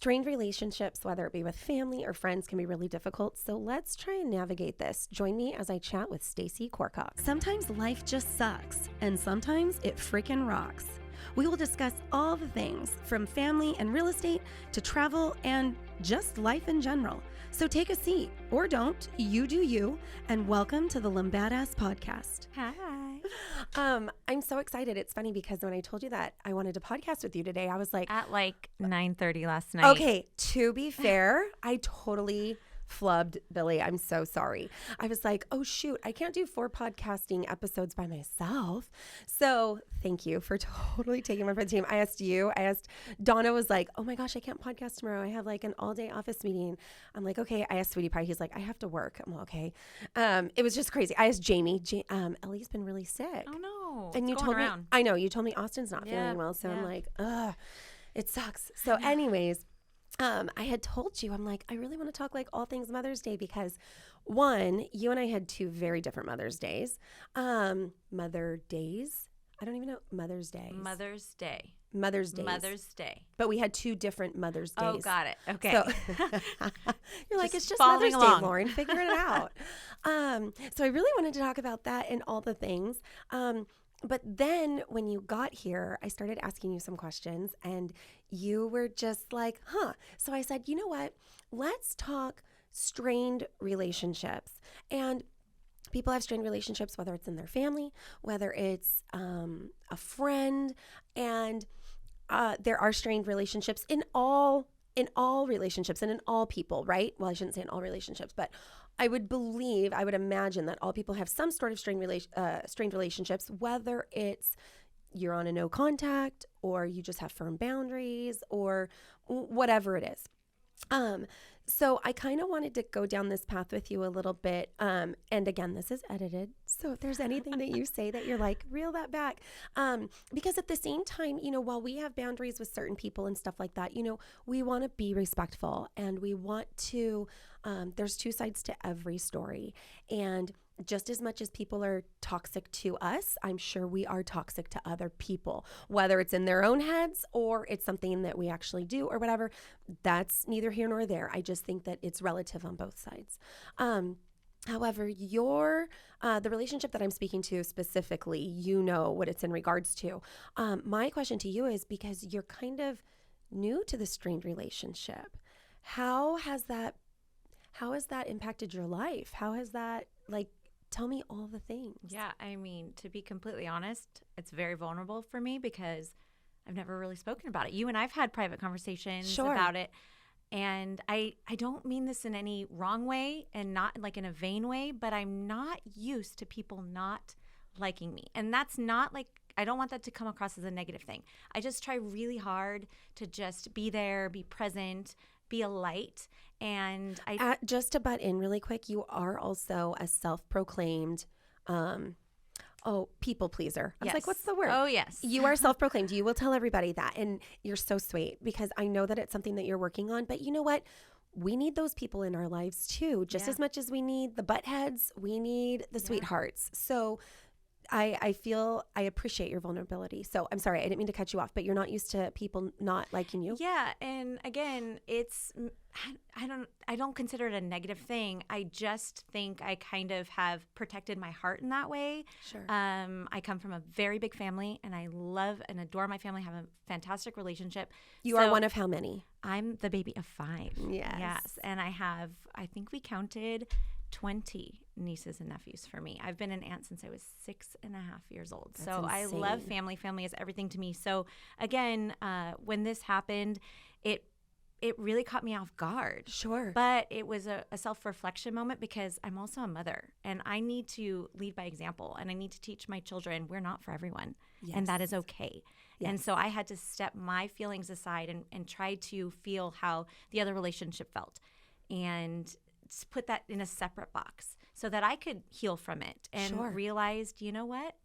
Strained relationships, whether it be with family or friends, can be really difficult. So let's try and navigate this. Join me as I chat with Stacey Korkock. Sometimes life just sucks, and sometimes it freaking rocks. We will discuss all the things from family and real estate to travel and just life in general. So take a seat, or don't, you do you, and welcome to the Lambadass Podcast. Hi. I'm so excited. It's funny because when I told you that I wanted to podcast with you today, I was like, At like 9:30 last night. okay, to be fair, I totally flubbed Billy. I'm so sorry. I was like, oh shoot, I can't do 4 podcasting episodes by myself. So thank you for totally taking one for the team. I asked you, Donna was like, oh my gosh, I can't podcast tomorrow. I have like an all day office meeting. I'm like, okay. I asked Sweetie Pie. He's like, I have to work. I'm like, okay. It was just crazy. I asked Jamie, Ellie's been really sick. Oh no. And you It's told going me, around. I know you told me Austin's not Yeah, feeling well. So I'm yeah. like, ugh, it sucks. So anyways, I had told you, I'm like, I really want to talk like all things Mother's Day because one, you and I had 2 very different Mother's Days. Mother days. I don't even know. Mother's Days. Mother's Day. Mother's Days. Mother's Day. But we had 2 different Mother's Days. Oh, got it. Okay. So you're like, Just it's just following Mother's along. Day, Lauren. Figure it out. So I really wanted to talk about that and all the things. But then when you got here, I started asking you some questions and you were just like, huh. So I said, you know what? Let's talk strained relationships. And people have strained relationships, whether it's in their family, whether it's a friend, and there are strained relationships in all relationships and in all people, right? Well, I shouldn't say in all relationships, but I would imagine that all people have some sort of strained relationships, whether it's you're on a no contact or you just have firm boundaries or whatever it is. So I kind of wanted to go down this path with you a little bit. And again, this is edited. So if there's anything that you say that you're like, reel that back. Because at the same time, while we have boundaries with certain people and stuff like that, we want to be respectful and we want to, there's 2 sides to every story. And just as much as people are toxic to us, I'm sure we are toxic to other people, whether it's in their own heads or it's something that we actually do or whatever. That's neither here nor there. I just think that it's relative on both sides. However, the relationship that I'm speaking to specifically, what it's in regards to. My question to you is because you're kind of new to the strained relationship. How has that impacted your life? How has that tell me all the things. Yeah, I mean, to be completely honest, it's very vulnerable for me because I've never really spoken about it. You and I've had private conversations about it. And I don't mean this in any wrong way and not like in a vain way, but I'm not used to people not liking me. And that's not I don't want that to come across as a negative thing. I just try really hard to just be there, be present, be a light. And just to butt in really quick, you are also a self-proclaimed people pleaser. I was like, what's the word? Oh, yes. You are self-proclaimed. You will tell everybody that. And you're so sweet because I know that it's something that you're working on. But you know what? We need those people in our lives too. Just as much as we need the butt heads, we need the sweethearts. So I appreciate your vulnerability. So I'm sorry, I didn't mean to cut you off, but you're not used to people not liking you. Yeah. And again, I don't consider it a negative thing. I just think I kind of have protected my heart in that way. Sure. I come from a very big family and I love and adore my family, have a fantastic relationship. You are one of how many? I'm the baby of 5. Yes. And I think we counted 20 nieces and nephews for me. I've been an aunt since I was 6.5 years old. That's so insane. I love family. Family is everything to me. So again, when this happened, it really caught me off guard. Sure. But it was a self-reflection moment because I'm also a mother and I need to lead by example and I need to teach my children we're not for everyone. Yes. And that is okay. Yes. And so I had to step my feelings aside and try to feel how the other relationship felt and put that in a separate box so that I could heal from it and realized, you know what?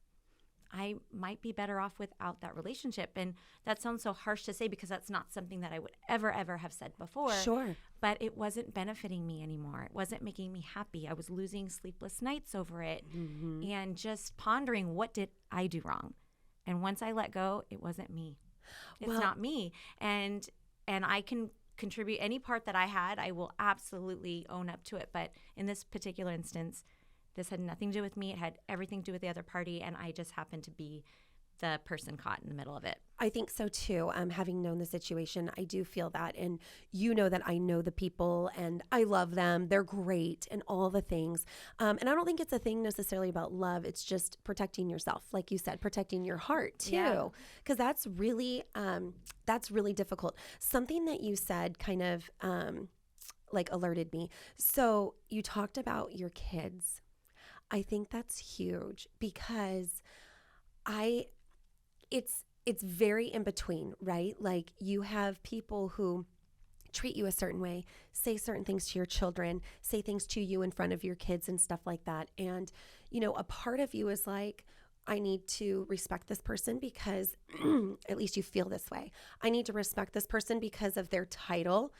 I might be better off without that relationship. And that sounds so harsh to say because that's not something that I would ever have said before. Sure. But it wasn't benefiting me anymore. It wasn't making me happy. I was losing sleepless nights over it and just pondering what did I do wrong? And once I let go, it wasn't me. It's not me. And I can contribute any part that I had, I will absolutely own up to it. But in this particular instance, this had nothing to do with me. It had everything to do with the other party, and I just happened to be the person caught in the middle of it. I think so too. Having known the situation, I do feel that. And you know that I know the people and I love them. They're great and all the things. And I don't think it's a thing necessarily about love. It's just protecting yourself. Like you said, protecting your heart too. Because that's really difficult. Something that you said kind of like alerted me. So you talked about your kids. I think that's huge because it's very in between, right? Like you have people who treat you a certain way, say certain things to your children, say things to you in front of your kids and stuff like that. And, you know, a part of you is like, I need to respect this person because at least you feel this way. I need to respect this person because of their title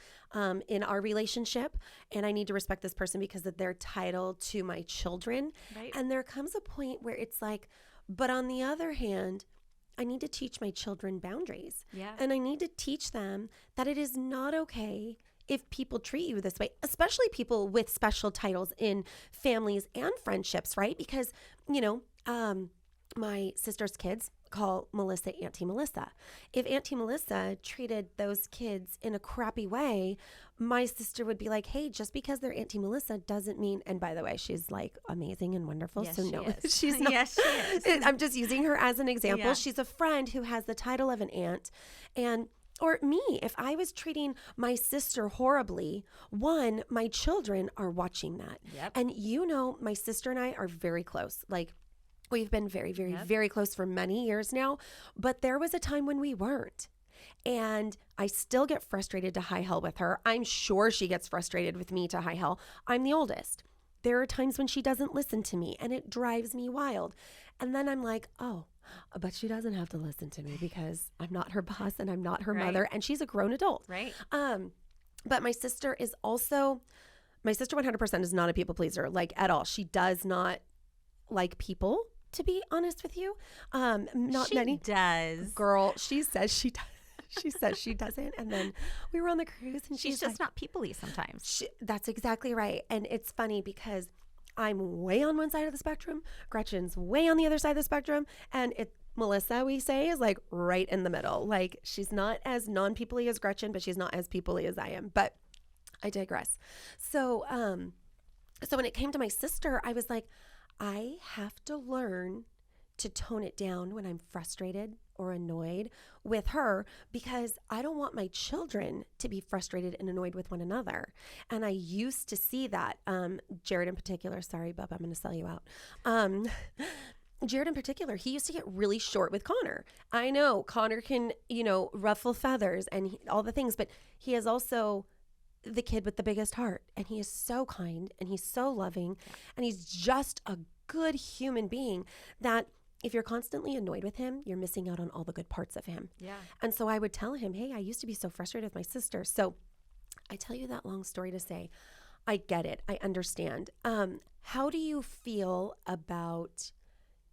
in our relationship. And I need to respect this person because of their title to my children. Right. And there comes a point where it's like, but on the other hand, I need to teach my children boundaries. Yeah. And I need to teach them that it is not okay if people treat you this way, especially people with special titles in families and friendships, right? Because, you know, my sister's kids call Melissa Auntie Melissa. If Auntie Melissa treated those kids in a crappy way, my sister would be like, hey, just because they're Auntie Melissa doesn't mean, and by the way, she's like amazing and wonderful. Yes, so no, she's not. Yes, she is. I'm just using her as an example. Yeah. She's a friend who has the title of an aunt. And or me, if I was treating my sister horribly, one, my children are watching that. Yep. And you know, my sister and I are very close. Like, we've been very, very, very close for many years now, but there was a time when we weren't. And I still get frustrated to high hell with her. I'm sure she gets frustrated with me to high hell. I'm the oldest. There are times when she doesn't listen to me and it drives me wild. And then I'm like, oh, but she doesn't have to listen to me because I'm not her boss and I'm not her mother and she's a grown adult. Right. But my sister 100% is not a people pleaser, like at all. She does not like people. To be honest with you, not she many. Does. Girl, she says she does. She says she doesn't. And then we were on the cruise and she's just like, not people-y sometimes. That's exactly right. And it's funny because I'm way on one side of the spectrum. Gretchen's way on the other side of the spectrum. And Melissa, we say, is like right in the middle. Like she's not as non-people-y as Gretchen, but she's not as people-y as I am. But I digress. So when it came to my sister, I was like, I have to learn to tone it down when I'm frustrated or annoyed with her because I don't want my children to be frustrated and annoyed with one another. And I used to see that. Jared in particular, sorry, Bub, I'm going to sell you out. Jared in particular, he used to get really short with Connor. I know Connor can, ruffle feathers and all the things, but he is also the kid with the biggest heart, and he is so kind and he's so loving and he's just a good human being that if you're constantly annoyed with him, you're missing out on all the good parts of him. Yeah. And so I would tell him, hey, I used to be so frustrated with my sister. So I tell you that long story to say, I get it. I understand. How do you feel about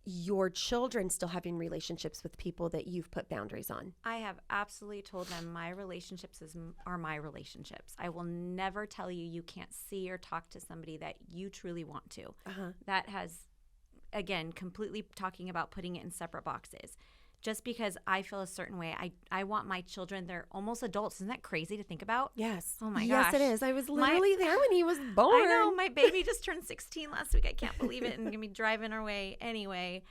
your children still having relationships with people that you've put boundaries on? I have absolutely told them my relationships are my relationships. I will never tell you you can't see or talk to somebody that you truly want to. That has, again, completely talking about putting it in separate boxes. Just because I feel a certain way, I want my children, they're almost adults. Isn't that crazy to think about? Yes. Oh my gosh. Yes, it is. I was literally there when he was born. I know. My baby just turned 16 last week. I can't believe it. And going to be driving our way anyway.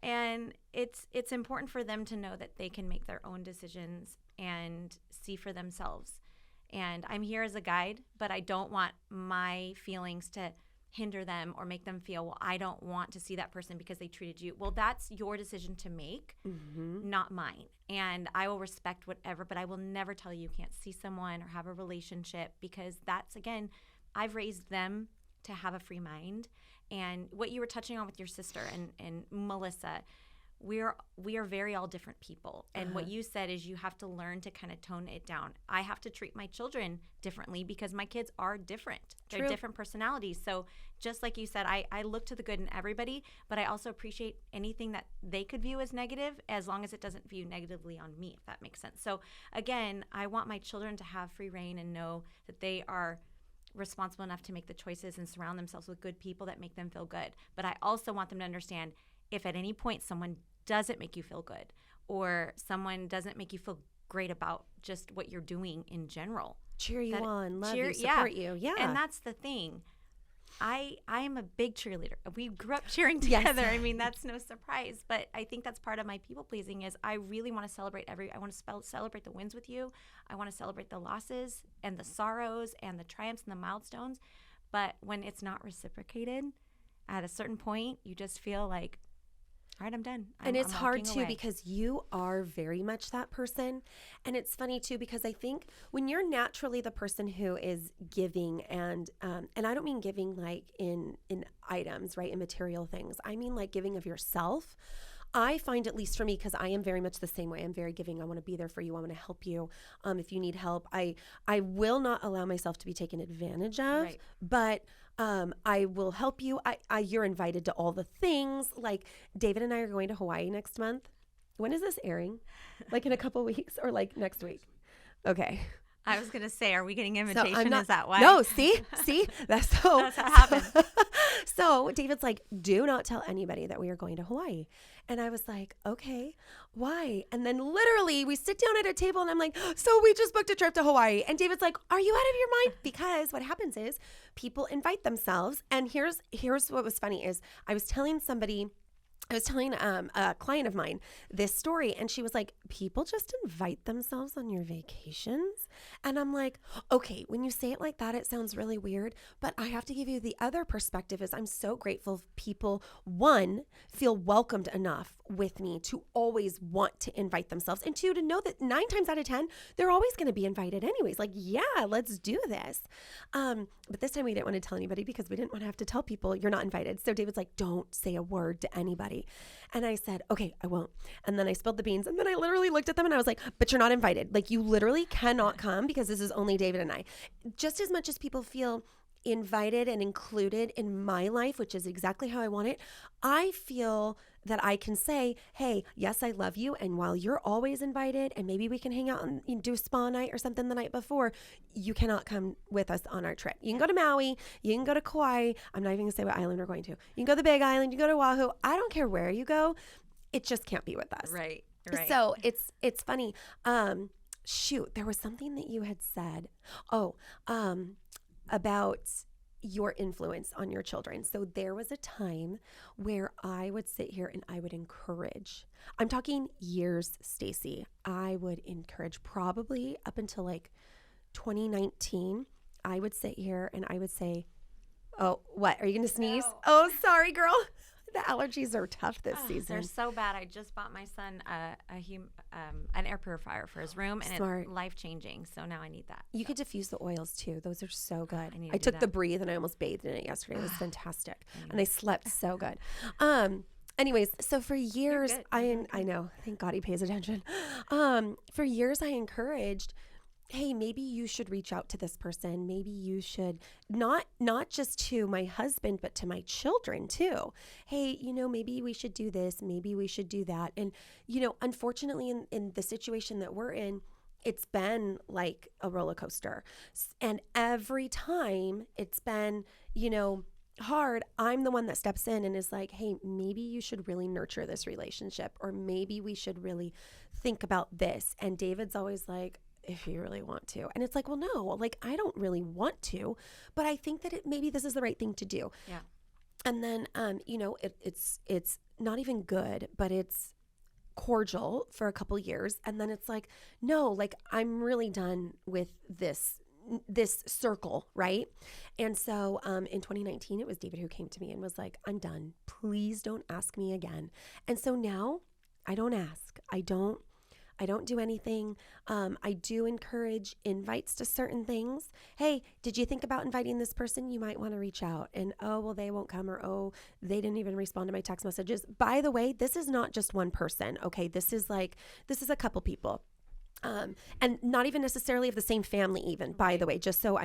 And it's important for them to know that they can make their own decisions and see for themselves. And I'm here as a guide, but I don't want my feelings to hinder them or make them feel, well, I don't want to see that person because they treated you. Well, that's your decision to make, not mine. And I will respect whatever, but I will never tell you can't see someone or have a relationship because that's, again, I've raised them to have a free mind. And what you were touching on with your sister and Melissa, we are very all different people. And what you said is you have to learn to kind of tone it down. I have to treat my children differently because my kids are different. They're True. different personalities. So just like you said, I look to the good in everybody, but I also appreciate anything that they could view as negative as long as it doesn't view negatively on me, if that makes sense. So again, I want my children to have free reign and know that they are responsible enough to make the choices and surround themselves with good people that make them feel good. But I also want them to understand if at any point someone doesn't make you feel good or someone doesn't make you feel great about just what you're doing in general. Cheer you on, love you, support you. Yeah. And that's the thing. I am a big cheerleader. We grew up cheering together. Yes. I mean, that's no surprise. But I think that's part of my people pleasing is I really want to celebrate I want to celebrate the wins with you. I want to celebrate the losses and the sorrows and the triumphs and the milestones. But when it's not reciprocated, at a certain point, you just feel like, all right, I'm done. And it's hard too because you are very much that person. And it's funny too because I think when you're naturally the person who is giving and I don't mean giving like in items, right, in material things. I mean like giving of yourself. I find, at least for me, because I am very much the same way. I'm very giving. I want to be there for you. I want to help you. If you need help, I will not allow myself to be taken advantage of. Right. But I will help you. You're invited to all the things. Like David and I are going to Hawaii next month. When is this airing? Like in a couple weeks or like next week? Okay. I was going to say, are we getting invitation? Is that why? No, see, that's so. That's how it happens. So David's like, do not tell anybody that we are going to Hawaii. And I was like, okay, why? And then literally we sit down at a table and I'm like, so we just booked a trip to Hawaii. And David's like, are you out of your mind? Because what happens is people invite themselves. And here's what was funny is I was telling a client of mine this story, and she was like, people just invite themselves on your vacations? And I'm like, okay, when you say it like that, it sounds really weird, but I have to give you the other perspective is I'm so grateful people, one, feel welcomed enough with me to always want to invite themselves, and two, to know that 9 times out of 10, they're always going to be invited anyways. Like, yeah, let's do this. But this time we didn't want to tell anybody because we didn't want to have to tell people you're not invited. So David's like, don't say a word to anybody. And I said, okay, I won't. And then I spilled the beans. And then I literally looked at them and I was like, but you're not invited. Like, you literally cannot come because this is only David and I. Just as much as people feel invited and included in my life, which is exactly how I want it, I feel that I can say, hey, yes, I love you. And while you're always invited and maybe we can hang out and do a spa night or something the night before, you cannot come with us on our trip. You can go to Maui. You can go to Kauai. I'm not even going to say what island we're going to. You can go to the Big Island. You can go to Oahu. I don't care where you go. It just can't be with us. Right. So it's funny. Shoot, there was something that you had said. About your influence on your children. So there was a time where I would sit here and I would encourage. I'm talking years, Stacy. I would encourage probably up until like 2019. I would sit here and I would say, "Oh, what? Are you going to sneeze?" No. Oh, sorry, girl. The allergies are tough this season. They're so bad. I just bought my son an air purifier for his room, and it's life-changing. So now I need that. You could diffuse the oils too. Those are so good. I took the Breathe and I almost bathed in it yesterday. It was fantastic. And I slept so good. Anyways, so for years, I know. Thank God he pays attention. For years, I encouraged, hey, maybe you should reach out to this person. Maybe you should not just to my husband, but to my children too. Hey, maybe we should do this. Maybe we should do that. And, unfortunately in the situation that we're in, it's been like a roller coaster. And every time it's been, hard, I'm the one that steps in and is like, hey, maybe you should really nurture this relationship, or maybe we should really think about this. And David's always like, if you really want to. And it's like, well, no, like I don't really want to, but I think that maybe this is the right thing to do. Yeah. And then, it's not even good, but it's cordial for a couple years. And then it's like, no, like I'm really done with this circle, right? And so in 2019, it was David who came to me and was like, I'm done. Please don't ask me again. And so now I don't ask. I don't do anything. I do encourage invites to certain things. Hey, did you think about inviting this person? You might want to reach out. And oh, well, they won't come, or oh, they didn't even respond to my text messages. By the way, this is not just one person. Okay, this is a couple people. And not even necessarily of the same family, even, by the way, just so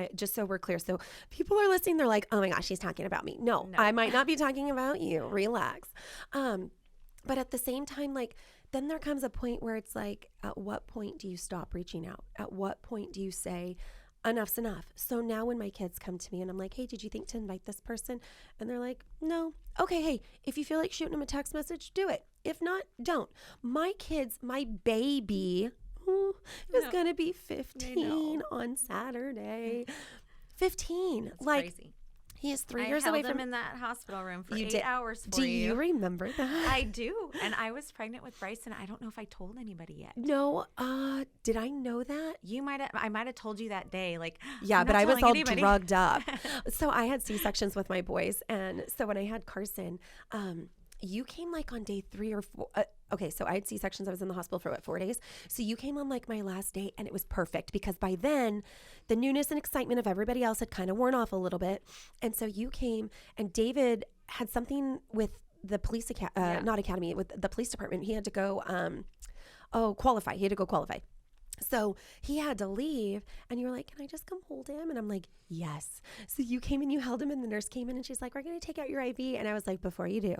we're clear. So people are listening, they're like, oh my gosh, she's talking about me. No, I might not be talking about you. Relax. But at the same time, like, then there comes a point where it's like, at what point do you stop reaching out? At what point do you say, enough's enough? So now when my kids come to me and I'm like, hey, did you think to invite this person? And they're like, no. Okay, hey, if you feel like shooting them a text message, do it. If not, don't. My kids, my baby is going to be 15 on Saturday. 15. That's like crazy. He is 3 years away from in that hospital room for 8 hours for you. Do you remember that? I do. And I was pregnant with Bryson. I don't know if I told anybody yet. No. Did I know that? I might have told you that day. Like, yeah, but I was all drugged up. So I had C-sections with my boys. And so when I had Carson, you came like on day 3 or 4. Okay, so I had C-sections. I was in the hospital for 4 days? So you came on like my last day, and it was perfect because by then the newness and excitement of everybody else had kind of worn off a little bit. And so you came, and David had something with the police not academy, with the police department. He had to go qualify. He had to go qualify. So he had to leave, and you were like, can I just come hold him? And I'm like, yes. So you came and you held him, and the nurse came in and she's like, we're going to take out your IV. And I was like, before you do,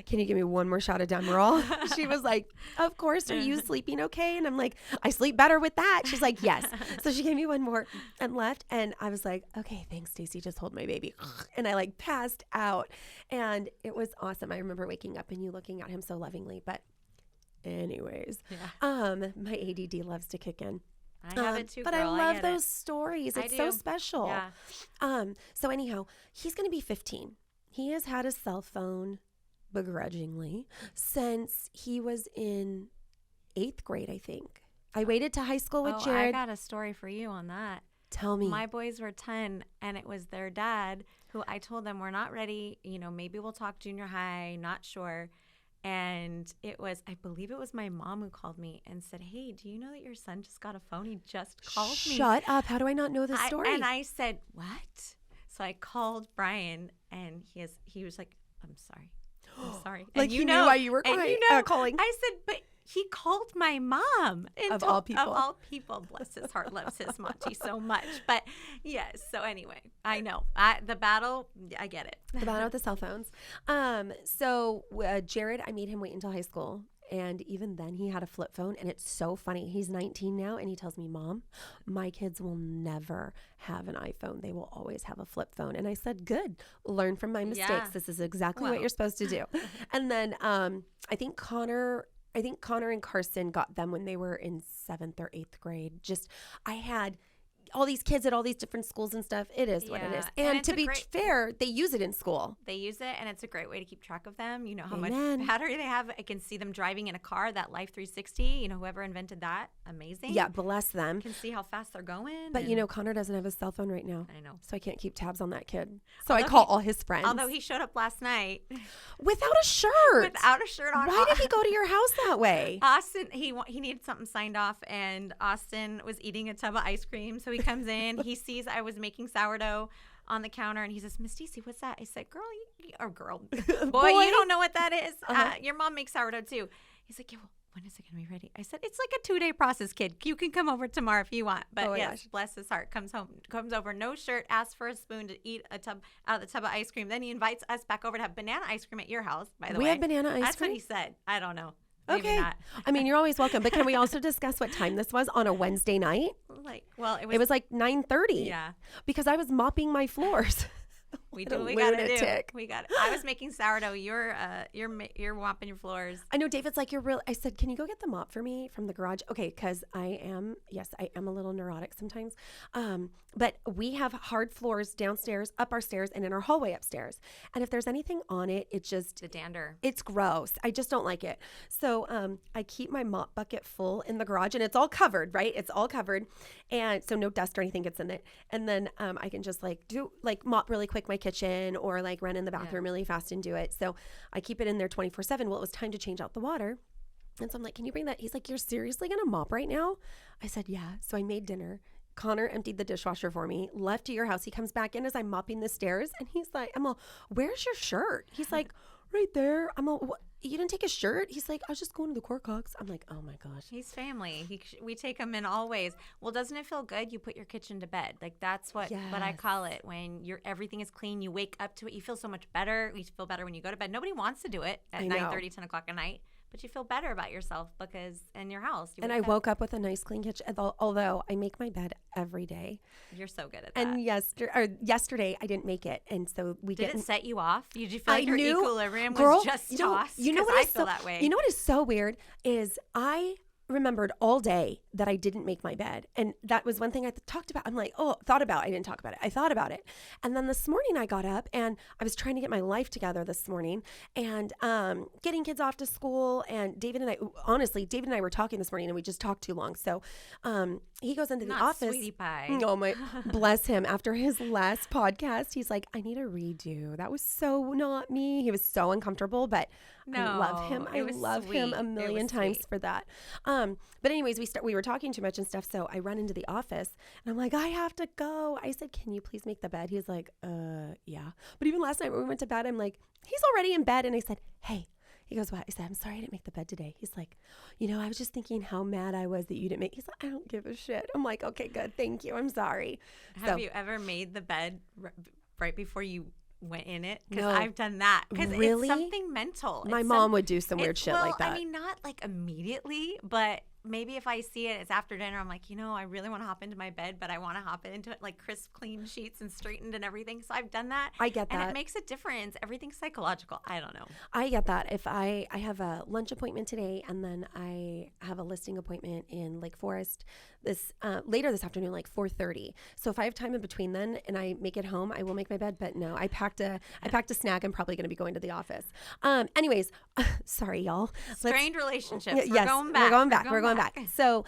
can you give me one more shot of Demerol? She was like, of course. Are you sleeping okay? And I'm like, I sleep better with that. She's like, yes. So she gave me one more and left. And I was like, okay, thanks, Stacey. Just hold my baby. And I like passed out, and it was awesome. I remember waking up and you looking at him so lovingly, but anyways, my ADD loves to kick in. I have it too, but girl. I love those stories. It's so special. Yeah. So anyhow, he's going to be 15. He has had a cell phone begrudgingly since he was in 8th grade, I think. I waited to high school with Jared. I got a story for you on that. Tell me. My boys were 10, and it was their dad who I told them, we're not ready. You know, maybe we'll talk junior high, not sure. And I believe it was my mom who called me and said, hey, do you know that your son just got a phone? He just called me. Shut up. How do I not know this story? And I said, what? So I called Brian, and he was like, I'm sorry. Like, you knew why you were calling. I said, but he called my mom. Of all people. Of all people. Bless his heart, loves his Monty so much. But yes, so anyway, I know. The battle, I get it. The battle with the cell phones. So Jared, I made him wait until high school. And even then he had a flip phone, and it's so funny. He's 19 now, and he tells me, Mom, my kids will never have an iPhone. They will always have a flip phone. And I said, good, learn from my mistakes. Yeah. This is exactly what you're supposed to do. And then I think Connor and Carson got them when they were in 7th or 8th grade. I had all these kids at all these different schools and stuff. It is what it is. And to be fair, they use it in school. They use it, and it's a great way to keep track of them. You know how much battery they have. I can see them driving in a car, that Life 360. You know, whoever invented that, amazing. Yeah, bless them. You can see how fast they're going. But you know, Connor doesn't have a cell phone right now. I know. So I can't keep tabs on that kid. So I call all his friends. Although he showed up last night. Without a shirt. Without a shirt on. Why did he go to your house that way? Austin, he needed something signed off, and Austin was eating a tub of ice cream. So he comes in, he sees I was making sourdough on the counter, and he says, Miss Stacey, what's that? I said, girl, boy, you don't know what that is. Your mom makes sourdough too. He's like, yeah, well, when is it going to be ready? I said, it's like a 2-day process, kid. You can come over tomorrow if you want. But yes, bless his heart, comes over, no shirt, asks for a spoon to eat out of the tub of ice cream. Then he invites us back over to have banana ice cream at your house, by the way. We have banana ice cream? That's what he said. I don't know. Maybe okay. Not. I mean, you're always welcome. But can we also discuss what time this was on a Wednesday night? It was like 9:30. Yeah. Because I was mopping my floors. We do what we gotta do. We got it. I was making sourdough. You're mopping your floors. I know David's like, I said, can you go get the mop for me from the garage? Okay, because I am a little neurotic sometimes. But we have hard floors downstairs, up our stairs, and in our hallway upstairs. And if there's anything on it, it's just the dander. It's gross. I just don't like it. So I keep my mop bucket full in the garage, and it's all covered, right? It's all covered, and so no dust or anything gets in it. And then I can just mop really quick my kitchen, or run in the bathroom really fast and do it. So I keep it in there 24/7. Well, it was time to change out the water. And so I'm like, can you bring that? He's like, you're seriously going to mop right now? I said, yeah. So I made dinner. Connor emptied the dishwasher for me, left to your house. He comes back in as I'm mopping the stairs. And he's like, I'm all, where's your shirt? He's like, right there. I'm all, what? You didn't take a shirt? He's like, I was just going to the Cork Cox. I'm like, oh my gosh. He's family. We take him in all ways. Well, doesn't it feel good? You put your kitchen to bed. Like that's what I call it. When everything is clean, you wake up to it. You feel so much better. You feel better when you go to bed. Nobody wants to do it at 9:30, 10 o'clock at night. But you feel better about yourself because in your house. And I woke up with a nice clean kitchen, although I make my bed every day. You're so good at that. And yesterday I didn't make it. And so Did it set you off? Did you feel like your equilibrium was just tossed? You know what I feel that way. You know what is so weird is I remembered all day that I didn't make my bed. And that was one thing I talked about. I'm like, thought about it. I didn't talk about it. I thought about it. And then this morning I got up and I was trying to get my life together this morning and getting kids off to school. And David and I were talking this morning and we just talked too long. So he goes into the office. Sweetie pie. Oh my, bless him. After his last podcast, he's like, I need a redo. That was so not me. He was so uncomfortable, but I love him. I love him a million times for that. But anyways, we were talking too much and stuff. So I run into the office and I'm like, I have to go. I said, can you please make the bed? He's like, yeah. But even last night when we went to bed, I'm like, he's already in bed. And I said, hey, he goes, what? I said, I'm sorry I didn't make the bed today. He's like, I was just thinking how mad I was that you didn't make. He's like, I don't give a shit. I'm like, okay, good. Thank you. I'm sorry. Have you ever made the bed right before you went in it? Because No. I've done that. Because Really? it's something mental. My mom would do some weird shit like that. I mean, not like immediately, but maybe if I see it, it's after dinner, I'm like, I really want to hop into my bed, but I want to hop into it like crisp, clean sheets and straightened and everything. So I've done that. I get that. And it makes a difference. Everything's psychological. I don't know. I get that. If I have a lunch appointment today and then I have a listing appointment in Lake Forest later this afternoon, like 4:30. So if I have time in between then and I make it home, I will make my bed. But no, I packed a snack. I'm probably going to be going to the office. Anyways, sorry, y'all. Strained relationships. Yes, We're going back. We're going back. So,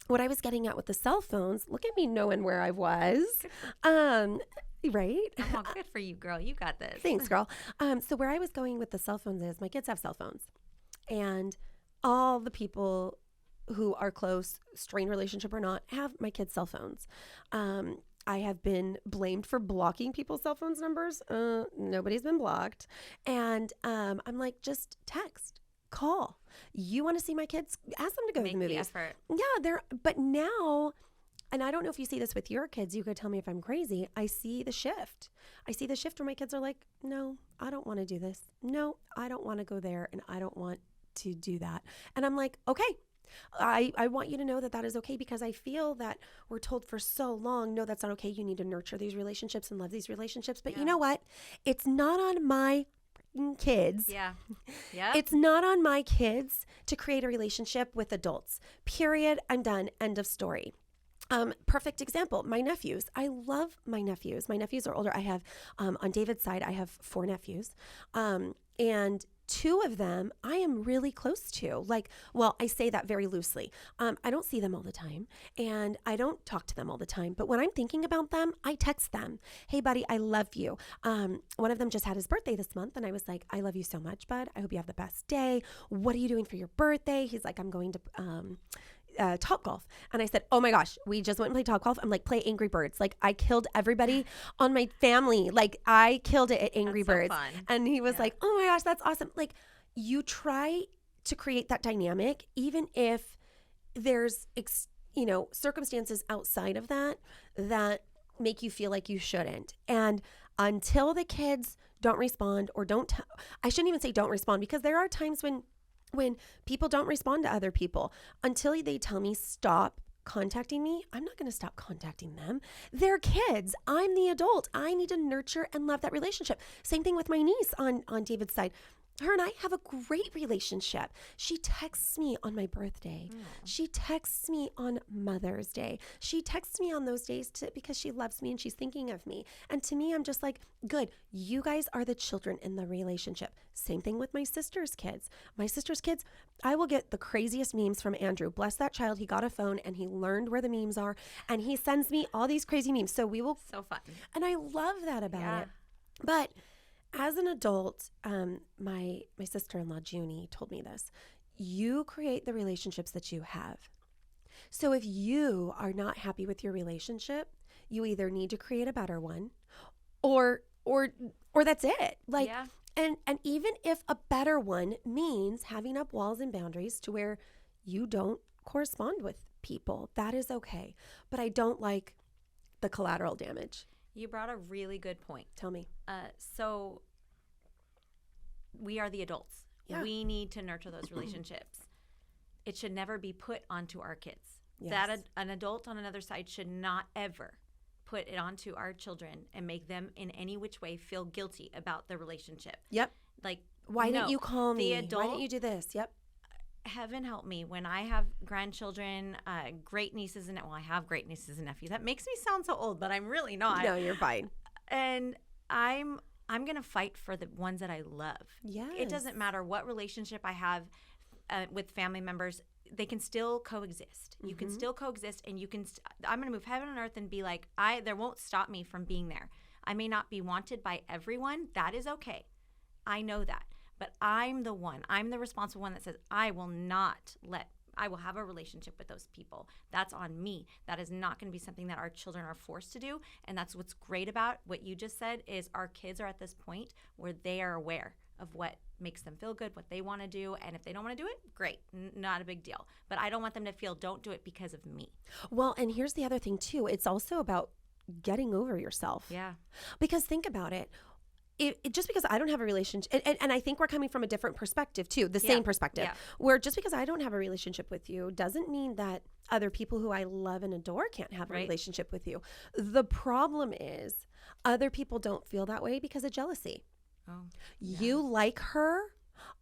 what I was getting at with the cell phones, look at me knowing where I was. Right? Oh, good for you, girl. You got this. Thanks, girl. So where I was going with the cell phones is my kids have cell phones. And all the people who are close, strained relationship or not, have my kids' cell phones. I have been blamed for blocking people's cell phones numbers. Nobody's been blocked. And I'm like, just text, call. You want to see my kids? Ask them to go to the movies. Effort. Yeah, but now, and I don't know if you see this with your kids. You could tell me if I'm crazy. I see the shift. Where my kids are like, no, I don't want to do this. No, I don't want to go there. And I don't want to do that. And I'm like, okay. I want you to know that is okay, because I feel that we're told for so long, no, that's not okay. You need to nurture these relationships and love these relationships. But you know what? It's not on my kids. Yeah. Yeah. It's not on my kids to create a relationship with adults. Period. I'm done. End of story. Perfect example, my nephews. I love my nephews. My nephews are older. I have, on David's side, I have 4 nephews. And 2 of them I am really close to. I say that very loosely. I don't see them all the time and I don't talk to them all the time. But when I'm thinking about them, I text them. Hey, buddy, I love you. One of them just had his birthday this month and I was like, I love you so much, bud. I hope you have the best day. What are you doing for your birthday? He's like, I'm going to Topgolf. And I said, oh my gosh, we just went and played Topgolf. I'm like, play Angry Birds. Like, I killed everybody on my family. Like, I killed it at Angry Birds. So fun. And he was like, oh my gosh, that's awesome. Like, you try to create that dynamic, even if there's, circumstances outside of that make you feel like you shouldn't. And until the kids don't respond or I shouldn't even say don't respond, because there are times when people don't respond to other people, until they tell me stop contacting me, I'm not going to stop contacting them. They're kids. I'm the adult. I need to nurture and love that relationship. Same thing with my niece on David's side. Her and I have a great relationship. She texts me on my birthday. She texts me on Mother's Day. She texts me on those days because she loves me and she's thinking of me. And to me, I'm just like, good. You guys are the children in the relationship. Same thing with my sister's kids. My sister's kids, I will get the craziest memes from Andrew. Bless that child. He got a phone and he learned where the memes are. And he sends me all these crazy memes. So we will. So fun. And I love that about it. But as an adult, my sister-in-law, Junie, told me this. you create the relationships that you have. So if you are not happy with your relationship, you either need to create a better one or that's it. Like, Yeah. and even if a better one means having up walls and boundaries to where you don't correspond with people, that is okay. But I don't like the collateral damage. You brought a really good point. Tell me. So we are the adults. Yeah. We need to nurture those relationships. It should never be put onto our kids. Yes. That an adult on another side should not ever put it onto our children and make them in any which way feel guilty about the relationship. Yep. Like, Why didn't you call me? The adult, Why didn't you do this? Yep. Heaven help me when I have grandchildren, great nieces and I have great nieces and nephews. That makes me sound so old, but I'm really not. No, you're fine. And I'm gonna fight for the ones that I love. Yes. It doesn't matter what relationship I have with family members. They can still coexist. You can still coexist, and you can. I'm gonna move heaven and earth and be like, there won't stop me from being there. I may not be wanted by everyone. That is okay. I know that. But I'm the responsible one that says, I will have a relationship with those people. That's on me. That is not going to be something that our children are forced to do. And that's what's great about what you just said is our kids are at this point where they are aware of what makes them feel good, what they want to do. And if they don't want to do it, great. Not a big deal. But I don't want them to feel, don't do it because of me. Well, and here's the other thing too. It's also about getting over yourself. Yeah. Because think about it. Just because I don't have a relationship, and I think we're coming from a different perspective too, the same perspective, where just because I don't have a relationship with you doesn't mean that other people who I love and adore can't have a relationship with you. The problem is other people don't feel that way because of jealousy. Oh, You like her?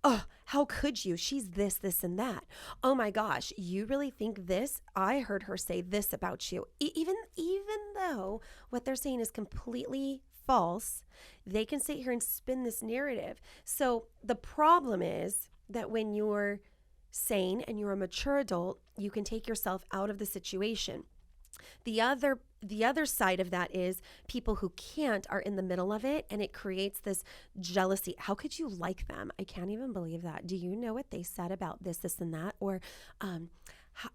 Oh, how could you? She's this, this, and that. Oh my gosh, you really think this? I heard her say this about you. Even though what they're saying is completely false, they can sit here and spin this narrative. So the problem is that when you're sane and you're a mature adult, you can take yourself out of the situation. The other side of that is people who can't are in the middle of it, and it creates this jealousy. How could you like them? I can't even believe that. Do you know what they said about this, and that? Or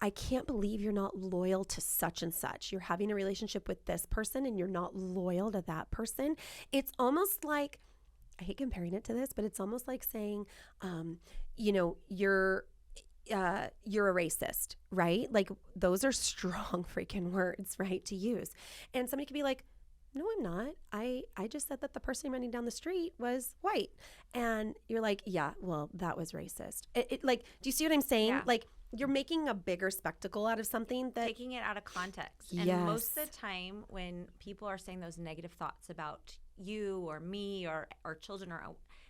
I can't believe you're not loyal to such and such. You're having a relationship with this person and you're not loyal to that person. It's almost like, I hate comparing it to this, but it's almost like saying, you're a racist, right? Like those are strong freaking words, right, to use. And somebody could be like, no, I'm not. I just said that the person running down the street was white. And you're like, yeah, well, that was racist. Like, do you see what I'm saying? Yeah. Like, you're making a bigger spectacle out of something that... Taking it out of context. Yes. And most of the time when people are saying those negative thoughts about you or me or children,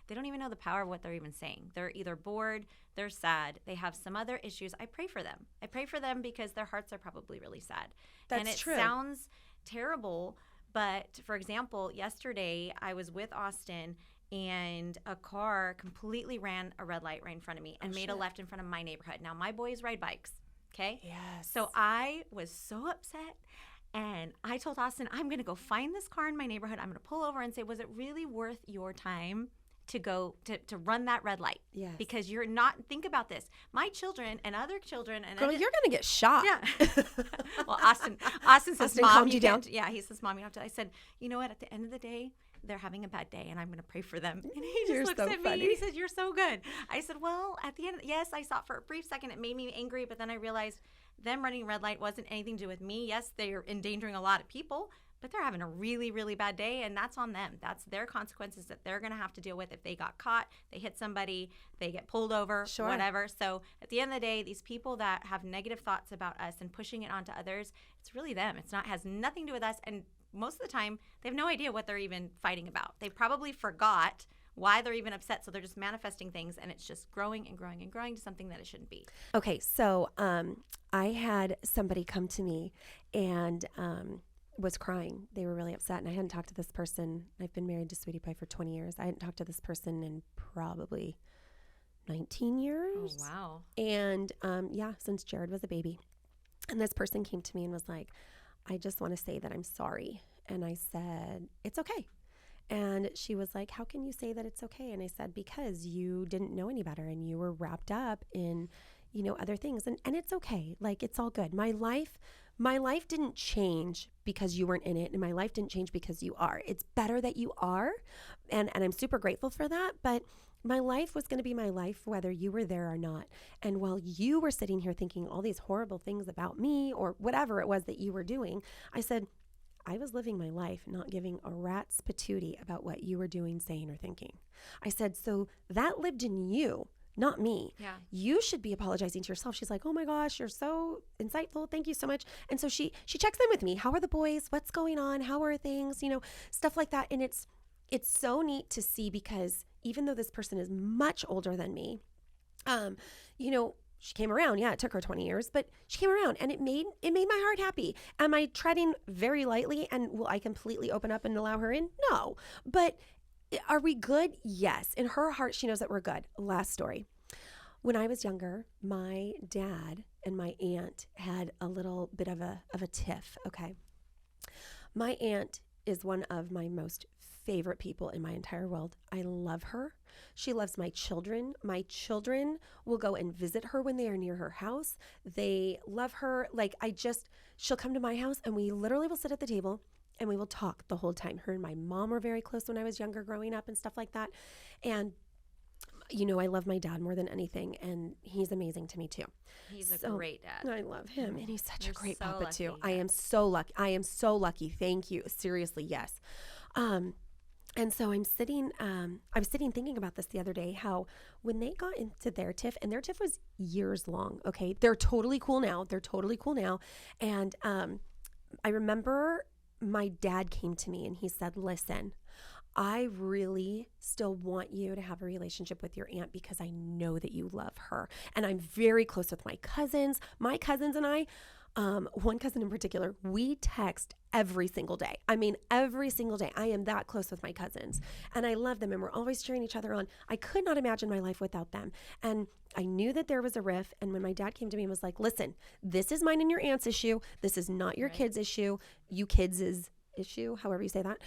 they don't even know the power of what they're even saying. They're either bored, they're sad, they have some other issues. I pray for them. I pray for them because their hearts are probably really sad. That's true. And it sounds terrible, but for example, yesterday I was with Austin and a car completely ran a red light right in front of me and made a left in front of my neighborhood. Now, my boys ride bikes, okay? Yes. So I was so upset, and I told Austin, I'm going to go find this car in my neighborhood. I'm going to pull over and say, was it really worth your time to go to run that red light? Yes. Because you're not, think about this. My children and other children. And Girl, you're going to get shot. Yeah. Well, Austin says, Mom, calmed you down? Yeah, he says, Mom, you don't have to. I said, you know what? At the end of the day, they're having a bad day, and I'm going to pray for them. And he just You're looks so at me, funny. and he says, you're so good. I said, well, at the end, yes, I saw it for a brief second. It made me angry, but then I realized them running red light wasn't anything to do with me. Yes, they're endangering a lot of people, but they're having a really, really bad day, and that's on them. That's their consequences that they're going to have to deal with if they got caught, they hit somebody, they get pulled over, whatever. So at the end of the day, these people that have negative thoughts about us and pushing it onto others, it's really them. It's not, has nothing to do with us, and most of the time, they have no idea what they're even fighting about. They probably forgot why they're even upset, so they're just manifesting things, and it's just growing and growing and growing to something that it shouldn't be. Okay, so I had somebody come to me and was crying. They were really upset, and I hadn't talked to this person. I've been married to Sweetie Pie for 20 years. I hadn't talked to this person in probably 19 years. Oh, wow. And since Jared was a baby. And this person came to me and was like, I just want to say that I'm sorry. And I said, it's okay. And she was like, how can you say that it's okay? And I said, because you didn't know any better and you were wrapped up in, other things. And it's okay. Like, it's all good. My life didn't change because you weren't in it, and my life didn't change because you are. It's better that you are, and I'm super grateful for that, but my life was going to be my life whether you were there or not. And while you were sitting here thinking all these horrible things about me or whatever it was that you were doing, I said, I was living my life not giving a rat's patootie about what you were doing, saying, or thinking. I said, so that lived in you, not me. Yeah. You should be apologizing to yourself. She's like, oh my gosh, you're so insightful. Thank you so much. And so she checks in with me. How are the boys? What's going on? How are things? Stuff like that. And it's so neat to see, because even though this person is much older than me, she came around. Yeah, it took her 20 years, but she came around, and it made my heart happy. Am I treading very lightly, and will I completely open up and allow her in? No. But are we good? Yes. In her heart, she knows that we're good. Last story. When I was younger, my dad and my aunt had a little bit of a tiff, okay? My aunt is one of my most favorite people in my entire world. I love her. She loves my children. My children will go and visit her when they are near her house. They love her. She'll come to my house, and we literally will sit at the table and we will talk the whole time. Her and my mom were very close when I was younger, growing up and stuff like that. And I love my dad more than anything, and he's amazing to me too. He's a great dad. I love him, and he's such a great papa lucky, too. yeah. I am so lucky. I am so lucky. Thank you. Seriously, yes. And so I was sitting thinking about this the other day, how when they got into their tiff, and their tiff was years long, okay? They're totally cool now. And I remember my dad came to me and he said, listen, I really still want you to have a relationship with your aunt because I know that you love her. And I'm very close with my cousins. My cousins and I, one cousin in particular, we text every single day. I mean, every single day. I am that close with my cousins, and I love them, and we're always cheering each other on. I could not imagine my life without them. And I knew that there was a riff. And when my dad came to me and was like, listen, this is mine and your aunt's issue. This is not your kids' issue. You kids' issue, however you say that.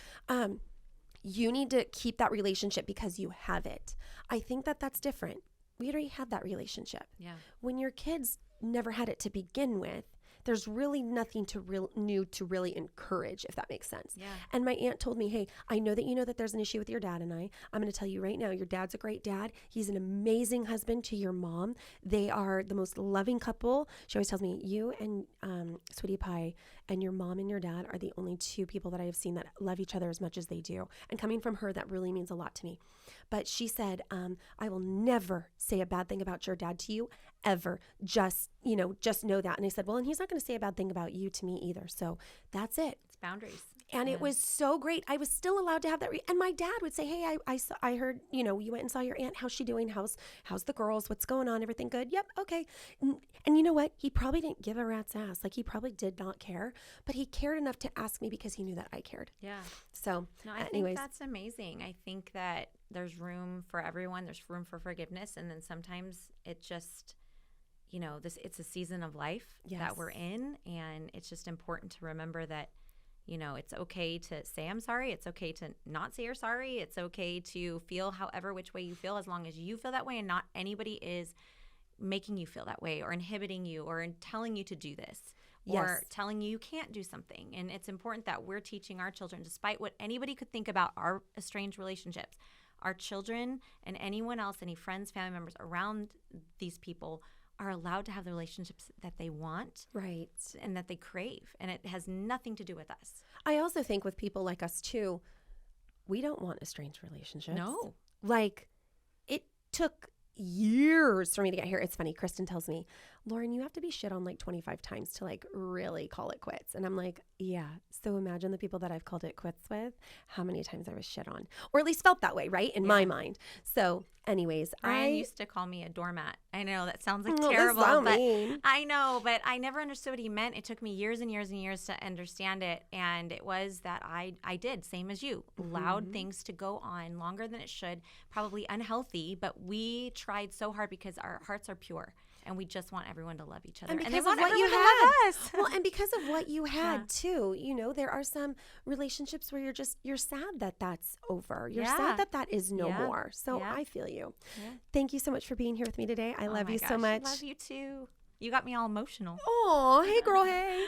You need to keep that relationship because you have it. I think that that's different. We already had that relationship. Yeah. When your kids never had it to begin with, there's really nothing new to really encourage, if that makes sense. Yeah. And my aunt told me, hey, I know that you know that there's an issue with your dad and I. I'm going to tell you right now, your dad's a great dad. He's an amazing husband to your mom. They are the most loving couple. She always tells me, you and Sweetie Pie and your mom and your dad are the only two people that I have seen that love each other as much as they do. And coming from her, that really means a lot to me. But she said, I will never say a bad thing about your dad to you, ever. Just know that. And I said, well, and he's not going to say a bad thing about you to me either. So that's it. It's boundaries. And it was so great. I was still allowed to have that. And my dad would say, hey, I heard, you went and saw your aunt. How's she doing? How's the girls? What's going on? Everything good? Yep. Okay. And you know what? He probably didn't give a rat's ass. Like, he probably did not care, but he cared enough to ask me because he knew that I cared. Yeah. So I think that's amazing. I think that there's room for everyone. There's room for forgiveness. And then sometimes it just, it's a season of life that we're in. And it's just important to remember that, it's okay to say I'm sorry. It's okay to not say you're sorry. It's okay to feel however which way you feel, as long as you feel that way and not anybody is making you feel that way or inhibiting you or telling you to do this or telling you can't do something. And it's important that we're teaching our children, despite what anybody could think about our estranged relationships, our children and anyone else, any friends, family members around these people are allowed to have the relationships that they want, right, and that they crave, and it has nothing to do with us. I also think with people like us too, we don't want estranged relationships. No. Like, it took years for me to get here. It's funny, Kristen tells me, Lauren, you have to be shit on like 25 times to like really call it quits. And I'm like, yeah. So imagine the people that I've called it quits with, how many times I was shit on, or at least felt that way, right? In my mind. So anyways, Brian used to call me a doormat. I know that sounds like terrible, but mean. I know, but I never understood what he meant. It took me years and years and years to understand it. And it was that I did, same as you, allowed things to go on longer than it should, probably unhealthy, but we tried so hard because our hearts are pure and we just want everyone to love each other. And they because of want what you everyone to love had. us. Well, and because of what you had Yeah. too, there are some relationships where you're sad that that's over. You're Yeah. sad that that is no Yeah. more. So Yeah. I feel you. Yeah. Thank you so much for being here with me today. I Oh love my you so gosh, much. Love you too. You got me all emotional. Oh, hey girl, hey.